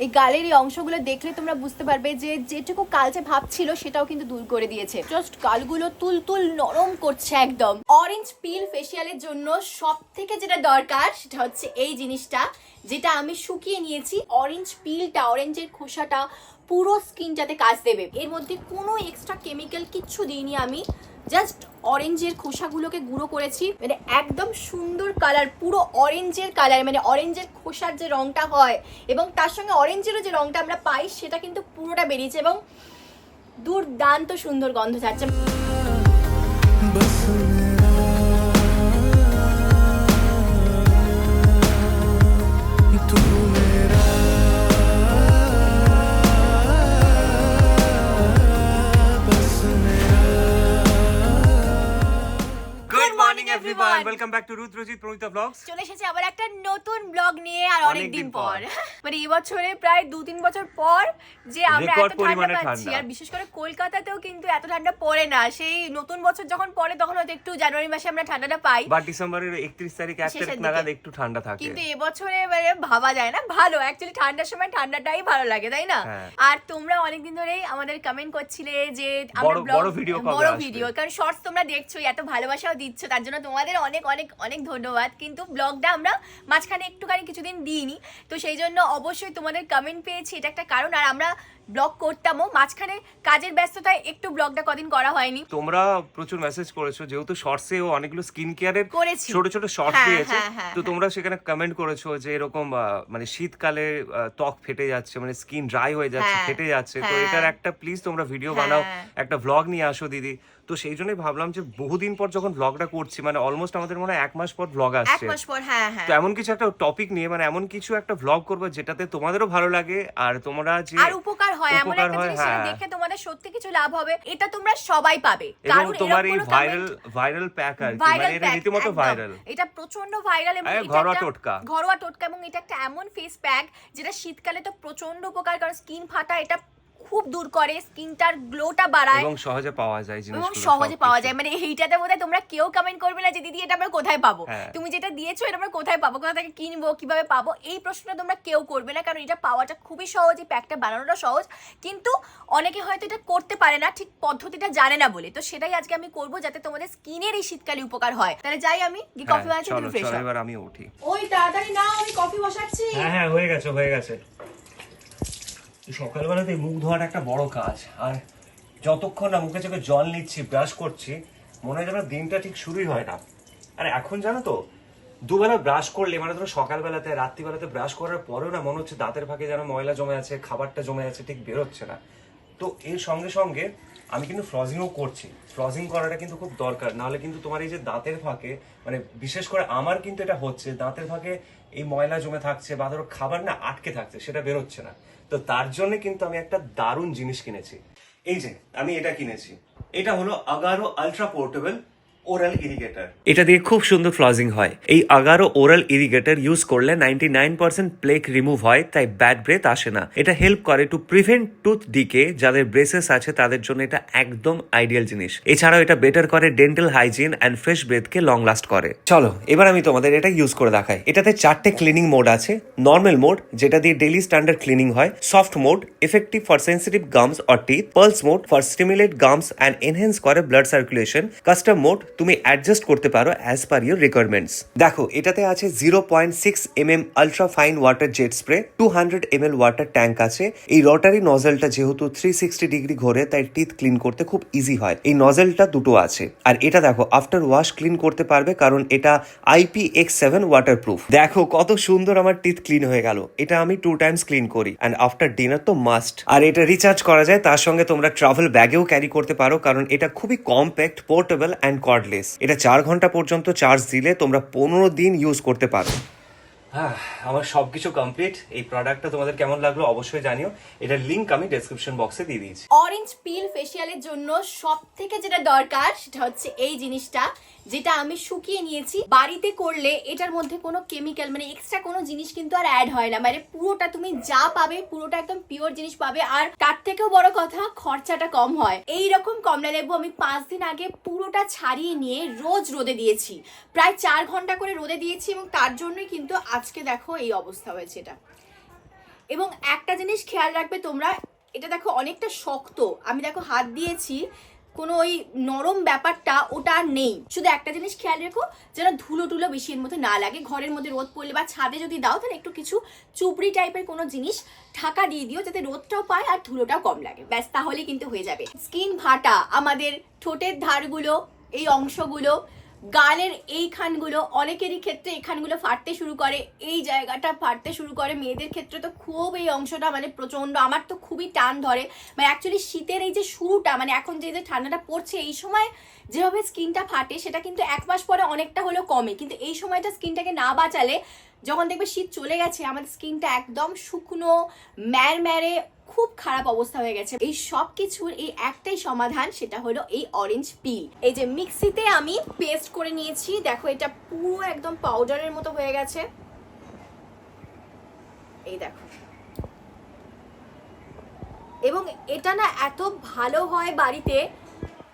এই গালের এই অংশগুলো দেখলে তোমরা বুঝতে পারবে যে যেটুকু কালচে ভাব ছিল সেটাও কিন্তু দূর করে দিয়েছে। জাস্ট গালগুলো তুলতুল নরম করছে একদম। অরেঞ্জ পিল ফেসিয়ালের জন্য সব থেকে যেটা দরকার সেটা হচ্ছে এই জিনিসটা, যেটা আমি শুকিয়ে নিয়েছি। অরেঞ্জ পিলটা, অরেঞ্জের খোসাটা পুরো স্কিনটাতে কাজ দেবে। এর মধ্যে কোনো এক্সট্রা কেমিক্যাল কিচ্ছু দিইনি আমি, জাস্ট অরেঞ্জের খোসাগুলোকে গুঁড়ো করেছি। মানে একদম সুন্দর কালার, পুরো অরেঞ্জের কালার, মানে অরেঞ্জের খোসার যে রংটা হয় এবং তার সঙ্গে অরেঞ্জেরও যে রংটা আমরা পাই সেটা কিন্তু পুরোটা বেরিয়েছে এবং দুর্দান্ত সুন্দর গন্ধ ছাড়ছে। everyone, welcome back to Ruth Rojit Pronita Vlogs. চলে এসেছে আবার একটা নতুন ব্লগ নিয়ে আর অনেক দিন পর। মানে এই বছরে প্রায় 2-3 বছর পর যে আমরা এত ঠান্ডা পাচ্ছি, আর বিশেষ করে কলকাতাতেও কিন্তু এত ঠান্ডা পড়ে না। সেই নতুন বছর যখন পড়ে তখন হয়তো একটু জানুয়ারি মাসে আমরা ঠান্ডাটা পাই, বা ডিসেম্বরের 31 তারিখ 1 তারিখ নাগাদ একটু ঠান্ডা থাকে। কিন্তু এবছরে মানে ভাবা যায় না, ভালো অ্যাকচুয়ালি ঠান্ডার সময় ঠান্ডাটাই ভালো লাগে, তাই না? আর তোমরা অনেকদিন ধরেই আমাদের কমেন্ট করছিলে যে আমরা বড় ভিডিও, কারণ শর্টস তোমরা দেখছো, এত ভালোবাসাও দিচ্ছ, তার জন্য তোমাদের অনেক অনেক অনেক ধন্যবাদ। কিন্তু ব্লগটা আমরা মাঝখানে একটুখানি কিছুদিন দিইনি, তো সেই জন্য অবশ্যই তোমাদের কমেন্ট পেয়েছি, এটা একটা কারণ। আর আমরা ব্লগ করতামও, মাঝখানে কাজের ব্যস্ততায় একটু ব্লগটা কদিন করা হয়নি। তোমরা প্রচুর মেসেজ করেছো, যেহেতু শর্টসে ও অনেকগুলো স্কিন কেয়ারের করেছি, ছোট ছোট শর্টস দিয়েছে, তো তোমরা সেখানে কমেন্ট করেছো যে এরকম মানে শীতকালে ত্বক ফেটে যাচ্ছে, মানে স্কিন ড্রাই হয়ে যাচ্ছে, ফেটে যাচ্ছে, তো এটার একটা প্লিজ তোমরা ভিডিও বানাও, একটা ব্লগ নিয়ে আসো দিদি। তো সেই জন্যই ভাবলাম যে বহুদিন পর যখন ব্লগটা করছি, মানে অলমোস্ট আমাদের মনে হয় 1 মাস পর ব্লগ আসছে, তো এমন কিছু একটা টপিক নিয়ে, মানে এমন কিছু একটা ব্লগ করবো যেটাতে তোমাদেরও ভালো লাগে আর তোমরা যে আর উপকার হয়, এমন একটা জিনিস দেখে তোমাদের সত্যি কিছু লাভ হবে, এটা তোমরা সবাই পাবে। কারণ তোমার এই ভাইরাল প্যাক আর মানে এটা রীতিমতো ভাইরাল, এটা প্রচন্ড ভাইরাল এবং ঘরোয়া টোটকা এবং এটা একটা এমন ফেস প্যাক যেটা শীতকালে তো প্রচন্ড উপকার, কারণ স্কিন ফাটা এটা খুব দূর করে, স্কিনটার গ্লোটা বাড়ায় এবং সহজে পাওয়া যায় মানে এইটাতে বোধহয় তোমরা কেউ কমেন্ট করবে না যে দিদি এটা আমরা কোথায় পাবো, তুমি যেটা দিয়েছো এটা আমরা কোথায় পাবো, কোথা থেকে কিনবো, কিভাবে পাবো, এই প্রশ্নটা তোমরা কেউ করবে না, কারণ এটা পাওয়াটা খুবই সহজ, এই প্যাকটা বানানোটা সহজ। কিন্তু অনেকে হয়তো এটা করতে পারে না, ঠিক পদ্ধতিটা জানে না বলে, তো সেটাই আজকে আমি করবো যাতে তোমাদের স্কিনের এই শীতকালে উপকার হয়। তাহলে যাই আমি কফি বানাচ্ছি, তুমি ফ্রেশ হও। এবার আমি উঠি। ওই তাড়াতাড়ি নাও, আমি কফি বসাচ্ছি। হ্যাঁ হয়ে গেছে। সকালবেলাতে মুখ ধোয়ার একটা বড় কাজ, আর যতক্ষণ না মুখে চোখে জল নিচ্ছি, ব্রাশ করছি, মনে হয় যেন দিনটা ঠিক শুরুই হয় না। আর এখন জানো তো, দুবেলা ব্রাশ করলে, মানে ধরো সকালবেলাতে রাত্রিবেলাতে ব্রাশ করার পরেও না মনে হচ্ছে দাঁতের ফাঁকে যেন ময়লা জমে আছে, খাবারটা জমে আছে, ঠিক বেরোচ্ছে না। তো এর সঙ্গে সঙ্গে আমি কিন্তু ফ্লজিংও করছি। ফ্লজিং করাটা কিন্তু খুব দরকার, নাহলে কিন্তু তোমার এই যে দাঁতের ফাঁকে, মানে বিশেষ করে আমার কিন্তু এটা হচ্ছে, দাঁতের ফাঁকে এই ময়লা জমে থাকছে বা ধরো খাবার না আটকে থাকছে, সেটা বেরোচ্ছে না। তো তার জন্য কিন্তু আমি একটা দারুণ জিনিস কিনেছি। এই যে আমি এটা কিনেছি, এটা হলো Agaro ultra portable oral irrigator. এটা দিয়ে খুব সুন্দর ফ্লজিং হয়। এই আগারো ওরাল ইরিগেটর ইউজ করলে 99% প্লেক রিমুভ হয়, তাই ব্যাড ব্রেথ আসে না। এটা হেল্প করে টু প্রিভেন্ট টুথ ডিকে, যাদের ব্রেসেস আছে তাদের জন্য এটা একদম আইডিয়াল জিনিস। এছাড়াও এটা বেটার করে dental hygiene and fresh breath কে লং লাস্ট করে। চলো এবার আমি তোমাদের এটা ইউজ করে দেখাই। এটাতে 4টে ক্লিনিং মোড আছে। নর্মাল মোড, যেটা দিয়ে ডেইলি স্ট্যান্ডার্ড ক্লিনিং হয়। Soft mode, effective for sensitive gums or teeth. Pulse mode, for stimulate gums and enhance করে ব্লাড সার্কুলেশন। কাস্টম মোড, তুমি অ্যাডজাস্ট করতে পারো অ্যাজ পার ইউর রিকোয়ারমেন্টস। দেখো এটাতে আছে 0.6 mm ultra fine water jet spray, 200 ml water tank আছে। এই Rotary নজলটা যেহেতু 360 ডিগ্রি ঘোরে, তাই টিথ ক্লিন করতে খুব ইজি হয়। এই নজলটা দুটো আছে। আর এটা দেখো আফটার ওয়াশ ক্লিন করতে পারবে, কারণ এটা IPX7 ওয়াটার প্রুফ। দেখো কত সুন্দর আমার টিথ ক্লিন হয়ে গেল। এটা আমি 2 টাইমস ক্লিন করি, অ্যান্ড আফটার ডিনার তো মাস্ট। আর এটা রিচার্জ করা যায়, তার সঙ্গে তোমরা ট্রাভেল ব্যাগেও ক্যারি করতে পারো, কারণ এটা খুবই কম্প্যাক্ট, পোর্টেবল অ্যান্ড কর্ডলেস। এটা 4 ঘন্টা পর্যন্ত চার্জ দিলে তোমরা 15 দিন ইউজ করতে পারো। আমার সবকিছু কমপ্লিট। এই প্রোডাক্টটা তোমাদের কেমন লাগলো অবশ্যই জানিও। এটার লিংক আমি ডেসক্রিপশন বক্সে দিয়ে দিয়েছি। অরেঞ্জ পিল ফেসিয়ালের জন্য সব থেকে যেটা দরকার সেটা হচ্ছে এই জিনিসটা, যেটা আমি শুকিয়ে নিয়েছি। বাড়িতে করলে এটার মধ্যে কোনো কেমিক্যাল মানে এক্সট্রা কোনো জিনিস কিন্তু আর অ্যাড হয় না, মানে পুরোটা তুমি যা পাবে পুরোটা একদম পিওর জিনিস পাবে। আর তার থেকেও বড় কথা, খরচাটা কম হয়। এই রকম কমলা লেবু আমি 5 দিন আগে পুরোটা ছাড়িয়ে নিয়ে রোজ রোদে দিয়েছি, প্রায় 4 ঘন্টা করে রোদে দিয়েছি, এবং তার জন্যই কিন্তু আজকে দেখো এই অবস্থা হয়েছে। এটা এবং একটা জিনিস খেয়াল রাখবে তোমরা, এটা দেখো অনেকটা শক্ত, আমি দেখো হাত দিয়েছি, কোনো ওই নরম ব্যাপারটা ওটা আর নেই। শুধু একটা জিনিস খেয়াল রেখো যেন ধুলো টুলো বেশি এর মধ্যে না লাগে। ঘরের মধ্যে রোদ পড়লে বা ছাদে যদি দাও তাহলে একটু কিছু চুপড়ি টাইপের কোনো জিনিস ঢাকা দিয়ে দিও যাতে রোদটাও পায় আর ধুলোটাও কম লাগে, ব্যাস তাহলে কিন্তু হয়ে যাবে। স্কিন ফাটা, আমাদের ঠোঁটের ধারগুলো, এই অংশগুলো, গালের এইখানগুলো, অনেকেরই ক্ষেত্রে এখানগুলো ফাটতে শুরু করে, এই জায়গাটা ফাটতে শুরু করে, মেয়েদের ক্ষেত্রে তো খুব এই অংশটা মানে প্রচন্ড, আমার তো খুবই টান ধরে। মানে অ্যাকচুয়ালি শীতের এই যে শুরুটা, মানে এখন যে ঠান্ডাটা পড়ছে এই সময় যেভাবে স্কিনটা ফাটে সেটা কিন্তু 1 মাস পরে অনেকটা হলেও কমে, কিন্তু এই সময়টা স্কিনটাকে না বাঁচালে যখন দেখবে শীত চলে গেছে আমাদের স্কিনটা একদম শুকনো ম্যারম্যারে খুব খারাপ অবস্থা হয়ে গেছে। এই সব কিছুর এই একটাই সমাধান, সেটা হলো এই অরেঞ্জ পিল। এই যে মিক্সিতে আমি পেস্ট করে নিয়েছি, দেখো এটা পুরো একদম পাউডারের মতো হয়ে গেছে, এই দেখো। এবং এটা না এত ভালো হয় বাড়িতে,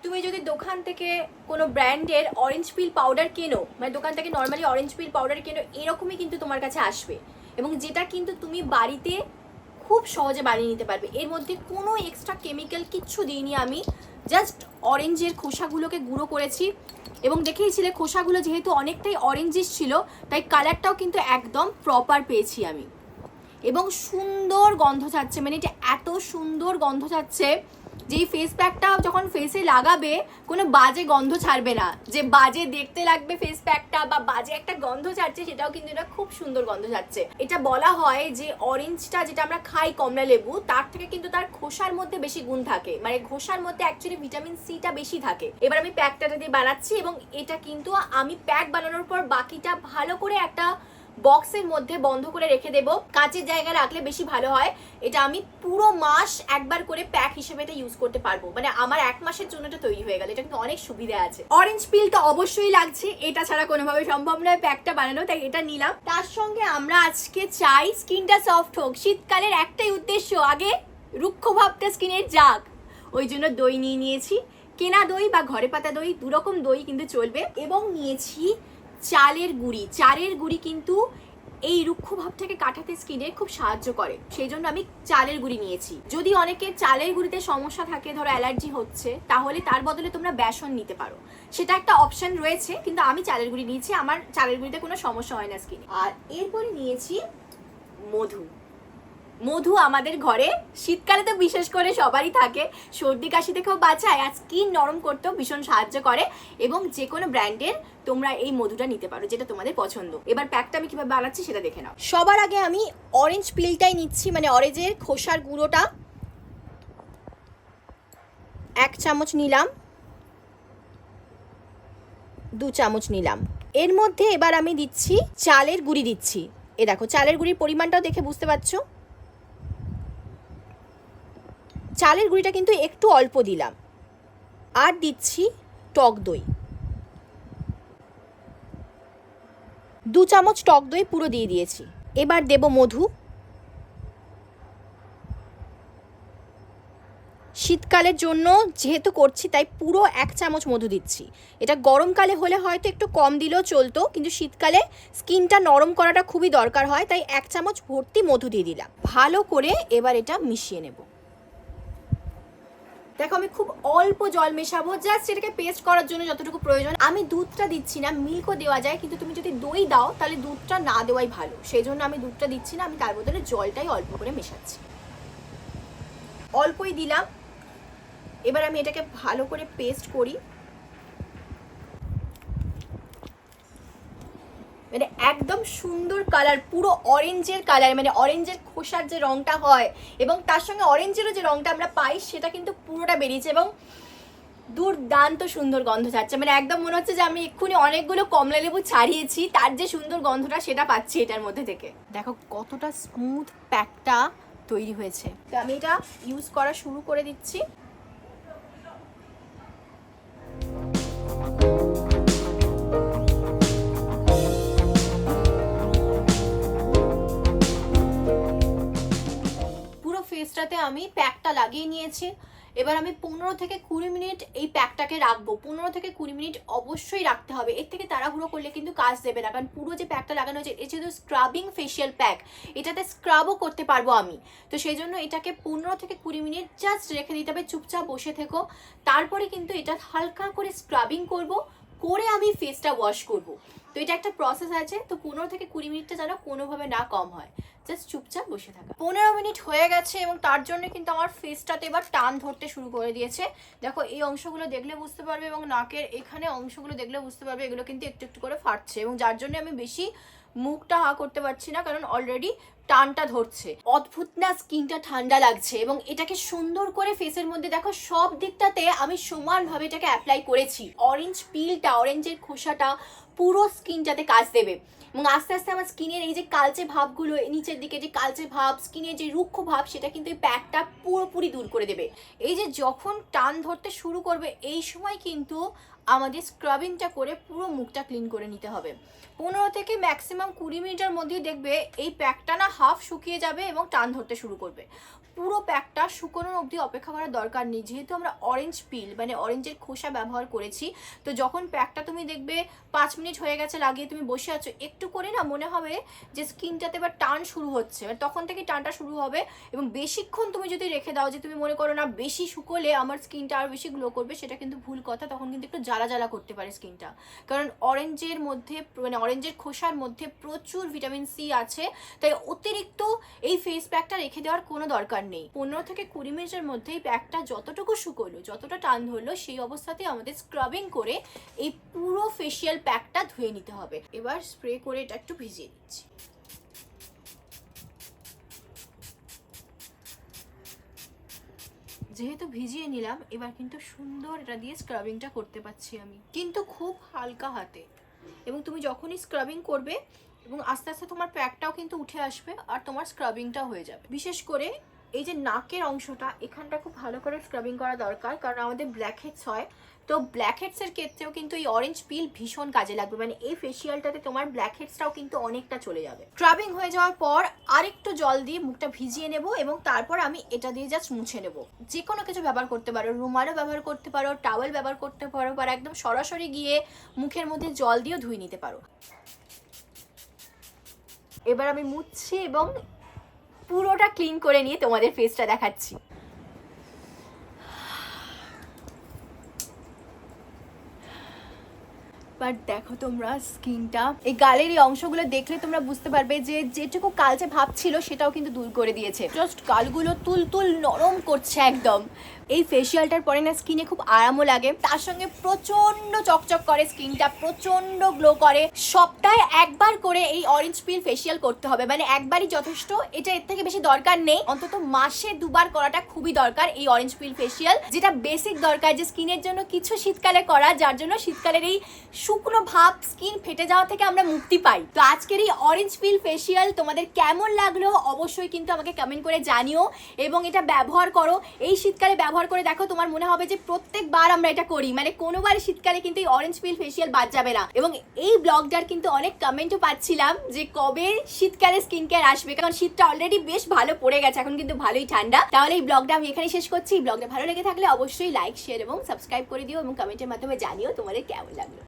তুমি যদি দোকান থেকে কোনো ব্র্যান্ডের অরেঞ্জ পিল পাউডার কেনো, মানে দোকান থেকে নর্মালি অরেঞ্জ পিল পাউডার কেনো, এরকমই কিন্তু তোমার কাছে আসবে, এবং যেটা কিন্তু তুমি বাড়িতে খুব সহজে বানিয়ে নিতে পারবে। এর মধ্যে কোনো এক্সট্রা কেমিক্যাল কিচ্ছু দিইনি আমি, জাস্ট অরেঞ্জের খোসাগুলোকে গুঁড়ো করেছি, এবং দেখেইছিলে খোসাগুলো যেহেতু অনেকটাই অরেঞ্জিশ ছিল তাই কালারটাও কিন্তু একদম প্রপার পেয়েছি আমি। এবং সুন্দর গন্ধ ছাড়ছে, মানে এটা এত সুন্দর গন্ধ ছাড়ছে যে এই ফেস প্যাকটা যখন ফেসে লাগাবে কোনো বাজে গন্ধ ছাড়বে না, যে বাজে দেখতে লাগবে ফেস প্যাকটা বা বাজে একটা গন্ধ ছাড়ছে সেটাও কিন্তু এটা খুব সুন্দর গন্ধ ছাড়ছে। এটা বলা হয় যে অরেঞ্জটা যেটা আমরা খাই কমলা লেবু, তার থেকে কিন্তু তার খোসার মধ্যে বেশি গুণ থাকে, মানে খোসার মধ্যে অ্যাকচুয়ালি ভিটামিন সিটা বেশি থাকে। এবার আমি প্যাকটা দিয়ে বানাচ্ছি, এবং এটা কিন্তু আমি প্যাক বানানোর পর বাকিটা ভালো করে একটা বক্সের মধ্যে বন্ধ করে রেখে দেব, কাঁচের জায়গায় রাখলে বেশি ভালো হয়। এটা আমি পুরো মাস একবার করে প্যাক হিসেবে এটা ইউজ করতে পারবো, মানে আমার 1 মাসের জন্য এটা তৈরি হয়ে গেল। এটা কিন্তু অনেক সুবিধা আছে। অরেঞ্জ পিল তো অবশ্যই লাগছে, এটা ছাড়া কোনোভাবে সম্ভব নয় প্যাকটা বানানো, তাই এটা নিলাম। তার সঙ্গে আমরা আজকে চাই স্কিনটা সফট হোক, শীতকালের একটাই উদ্দেশ্য, আগে রুক্ষ ভাবটা স্কিনের যাক, ওই জন্য দই নিয়ে নিয়েছি, কেনা দই বা ঘরে পাতা দই, দুরকম দই কিন্তু চলবে। এবং নিয়েছি চালের গুঁড়ি। চালের গুঁড়ি কিন্তু এই রুক্ষ ভাবটাকে কাটাতে স্কিনে খুব সাহায্য করে, সেই জন্য আমি চালের গুঁড়ি নিয়েছি। যদি অনেকের চালের গুঁড়িতে সমস্যা থাকে, ধরো অ্যালার্জি হচ্ছে, তাহলে তার বদলে তোমরা বেসন নিতে পারো, সেটা একটা অপশন রয়েছে, কিন্তু আমি চালের গুঁড়ি নিয়েছি, আমার চালের গুঁড়িতে কোনো সমস্যা হয় না স্কিনে। আর এরপরে নিয়েছি মধু। মধু আমাদের ঘরে শীতকালে তো বিশেষ করে সবারই থাকে, সর্দি কাশি থেকেও বাঁচায় আর স্কিন নরম করতেও ভীষণ সাহায্য করে, এবং যে কোনো ব্র্যান্ডের তোমরা এই মধুটা নিতে পারো যেটা তোমাদের পছন্দ। এবার প্যাকটা আমি কিভাবে বানাচ্ছি সেটা দেখে নাও। সবার আগে আমি অরেঞ্জ পিলটাই নিচ্ছি, মানে অরেঞ্জের খোসার গুঁড়োটা 1 চামচ নিলাম, 2 চামচ নিলাম। এর মধ্যে এবার আমি দিচ্ছি চালের গুঁড়ি দিচ্ছি, এ দেখো চালের গুঁড়ির পরিমাণটাও দেখে বুঝতে পারছো। চালের গুঁড়িটা কিন্তু একটু অল্প দিলাম। আর দিচ্ছি টক দই, 2 চামচ টক দই পুরো দিয়ে দিয়েছি। এবার দেব মধু, শীতকালের জন্য যেহেতু করছি তাই পুরো 1 চামচ মধু দিচ্ছি। এটা গরমকালে হলে হয়তো একটু কম দিলেও চলতো, কিন্তু শীতকালে স্কিনটা নরম করাটা খুবই দরকার হয়, তাই 1 চামচ ভর্তি মধু দিয়ে দিলাম। ভালো করে এবার এটা মিশিয়ে নেব। দেখো আমি খুব অল্প জল মেশাবো, জাস্ট এটাকে পেস্ট করার জন্য যতটুকু প্রয়োজন। আমি দুধটা দিচ্ছি না, মিল্কও দেওয়া যায়, কিন্তু তুমি যদি দই দাও তাহলে দুধটা না দেওয়াই ভালো, সেই জন্য আমি দুধটা দিচ্ছি না, আমি তার বদলে জলটাই অল্প করে মেশাচ্ছি। অল্পই দিলাম। এবার আমি এটাকে ভালো করে পেস্ট করি, মানে একদম সুন্দর কালার, পুরো অরেঞ্জের কালার, মানে অরেঞ্জের খোসার যে রংটা হয় এবং তার সঙ্গে অরেঞ্জেরও যে রংটা আমরা পাই সেটা কিন্তু পুরোটা বেরিয়েছে, এবং দুর্দান্ত সুন্দর গন্ধ ছাড়ছে, মানে একদম মনে হচ্ছে যে আমি এক্ষুনি অনেকগুলো কমলা লেবু ছাড়িয়েছি, তার যে সুন্দর গন্ধটা সেটা পাচ্ছি এটার মধ্যে থেকে। দেখো কতটা স্মুথ প্যাকটা তৈরি হয়েছে। তো আমি এটা ইউজ করা শুরু করে দিচ্ছি। ফেসটাতে আমি প্যাকটা লাগিয়ে নিয়েছি, এবার আমি 15 থেকে 20 মিনিট এই প্যাকটাকে রাখবো। 15 থেকে 20 মিনিট অবশ্যই রাখতে হবে, এর থেকে তাড়াহুড়ো করলে কিন্তু কাজ দেবে না। কারণ পুরো যে প্যাকটা লাগানো হয়েছে এটা যেহেতু স্ক্রাবিং ফেশিয়াল প্যাক, এটাতে স্ক্রাবও করতে পারবো আমি, তো সেই জন্য এটাকে 15 থেকে 20 মিনিট জাস্ট রেখে দিতে হবে। চুপচাপ বসে থেকো, তারপরে কিন্তু এটা হালকা করে স্ক্রাবিং করব, করে আমি ফেসটা ওয়াশ করব। তো এটা একটা প্রসেস আছে, তো 15 থেকে 20 মিনিটটা যেন কোনোভাবে না কম হয়, জাস্ট চুপচাপ বসে থাকা। 15 মিনিট হয়ে গেছে এবং তার জন্য কিন্তু আমার ফেসটাতে এবার টান ধরতে শুরু করে দিয়েছে। দেখো এই অংশগুলো দেখলে বুঝতে পারবে এবং নাকের এখানে অংশগুলো দেখলে বুঝতে পারবে এগুলো কিন্তু একটু একটু করে ফাটছে, এবং যার জন্য আমি বেশি মুখটা হা করতে পারছি না, কারণ অলরেডি টানটা ধরছে। অদ্ভুত না, স্কিনটা ঠান্ডা লাগছে এবং এটাকে সুন্দর করে ফেসের মধ্যে দেখো সব দিকটাতে আমি সমানভাবে এটাকে অ্যাপ্লাই করেছি। অরেঞ্জ পিলটা, অরেঞ্জের খোসাটা পুরো স্কিনটাতে কাজ দেবে এবং আস্তে আস্তে আমার স্কিনের এই যে কালচে ভাবগুলো, নিচের দিকে যে কালচে ভাব, স্কিনের যে রুক্ষ ভাব, সেটা কিন্তু এই প্যাকটা পুরোপুরি দূর করে দেবে। এই যে যখন টান ধরতে শুরু করবে এই সময় কিন্তু আমাদের স্ক্রাবিংটা করে পুরো মুখটা ক্লিন করে নিতে হবে। 15 থেকে ম্যাক্সিমাম 20 মিনিটের মধ্যে দেখবে এই প্যাকটা না হাফ শুকিয়ে যাবে এবং টান ধরতে শুরু করবে। পুরো প্যাকটা শুকোনোর অবধি অপেক্ষা করার দরকার নেই, যেহেতু আমরা অরেঞ্জ পিল মানে অরেঞ্জের খোসা ব্যবহার করেছি। তো যখন প্যাকটা তুমি দেখবে 5 মিনিট হয়ে গেছে লাগিয়ে তুমি বসে আছো, একটু করে না মনে হবে যে স্কিনটাতে এবার টান শুরু হচ্ছে, এবার তখন থেকে টানটা শুরু হবে। এবং বেশিক্ষণ তুমি যদি রেখে দাও, যে তুমি মনে করো না বেশি শুকোলে আমার স্কিনটা আরও বেশি গ্লো করবে, সেটা কিন্তু ভুল কথা। তখন কিন্তু একটু জ্বালা জ্বালা করতে পারে স্কিনটা, কারণ অরেঞ্জের মধ্যে মানে অরেঞ্জের খোসার মধ্যে প্রচুর ভিটামিন সি আছে, তাই অতিরিক্ত এই ফেস প্যাকটা রেখে দেওয়ার কোনো দরকার নেই। 15 থেকে 20 মিনিটের মধ্যে এই প্যাকটা যতটুকু শুকোলো, যতটা টান ধরলো, সেই অবস্থাতেই আমাদের স্ক্রাবিং করে এই পুরো ফেশিয়াল প্যাকটা ধুয়ে নিতে হবে। এবার স্প্রে করে এটা একটু ভিজিয়ে দিচ্ছি। যেহেতু ভিজিয়ে নিলাম, এবার কিন্তু সুন্দর এটা দিয়ে স্ক্রাবিংটা করতে পারছি আমি, কিন্তু খুব হালকা হাতে। এবং তুমি যখনই স্ক্রাবিং করবে এবং আস্তে আস্তে তোমার প্যাকটাও কিন্তু উঠে আসবে আর তোমার স্ক্রাবিংটাও হয়ে যাবে। বিশেষ করে এই যে নাকের অংশটা, এখানটা খুব ভালো করে স্ক্রাবিং করা দরকার, কারণ আমাদের ব্ল্যাক হেডস হয়। তো ব্ল্যাক হেডসের ক্ষেত্রেও কিন্তু এই অরেঞ্জ পিল ভীষণ কাজে লাগবে, মানে এই ফেসিয়ালটাতে তোমার ব্ল্যাক হেডসটাও কিন্তু অনেকটা চলে যাবে। স্ক্রাবিং হয়ে যাওয়ার পর আরেকটু জল দিয়ে মুখটা ভিজিয়ে নেব এবং তারপর আমি এটা দিয়ে জাস্ট মুছে নেব। যে কোনো কিছু ব্যবহার করতে পারো, রুমালও ব্যবহার করতে পারো, টাওয়েল ব্যবহার করতে পারো, বা একদম সরাসরি গিয়ে মুখের মধ্যে জল দিয়েও ধুয়ে নিতে পারো। এবার আমি মুছছি এবং পুরোটা ক্লিন করে নিয়ে তোমাদের ফেসটা দেখাচ্ছি। বাট দেখো তোমরা স্কিনটা, এই গালের এই অংশগুলো দেখলে তোমরা বুঝতে পারবে যে যেটুকু কালচে ভাব ছিল সেটাও কিন্তু দূর করে দিয়েছে। জাস্ট গালগুলো তুলতুল নরম করছে একদম। এই ফেসিয়ালটার পরে না স্কিনে খুব আরামও লাগে, তার সঙ্গে প্রচন্ড চকচক করে স্কিনটা, প্রচন্ড গ্লো করে। সপ্তাহে একবার করে এই অরেঞ্জ পিল ফেসিয়াল করতে হবে, মানে একবারই যথেষ্ট, এটা এর থেকে বেশি দরকার নেই। অন্তত মাসে 2 বার করাটা খুবই দরকার এই অরেঞ্জ পিল ফেসিয়াল, যেটা বেসিক দরকার যে স্কিনের জন্য কিছু শীতকালে করা, যার জন্য শীতকালের এই শুকনো ভাব, স্কিন ফেটে যাওয়া থেকে আমরা মুক্তি পাই। তো আজকের এই অরেঞ্জ পিল ফেসিয়াল তোমাদের কেমন লাগলো অবশ্যই কিন্তু আমাকে কমেন্ট করে জানিও, এবং এটা ব্যবহার করো। এই শীতকালে ব্যবহার করে দেখো, তোমার মনে হবে যে প্রত্যেকবার আমরা এটা করি, মানে কোনোবার শীতকালে কিন্তু এই অরেঞ্জ পিল ফেসিয়াল বাদ যাবে না। এবং এই ব্লগটার কিন্তু অনেক কমেন্টও পাচ্ছিলাম যে কবে শীতকালে স্কিন কেয়ার আসবে, কারণ শীতটা অলরেডি বেশ ভালো পড়ে গেছে, এখন কিন্তু ভালোই ঠান্ডা। তাহলে এই ব্লগটা আমি এখানেই শেষ করছি। ব্লগটা ভালো লেগে থাকলে অবশ্যই লাইক, শেয়ার এবং সাবস্ক্রাইব করে দিও এবং কমেন্টের মাধ্যমে জানিও তোমাদের কেমন লাগলো।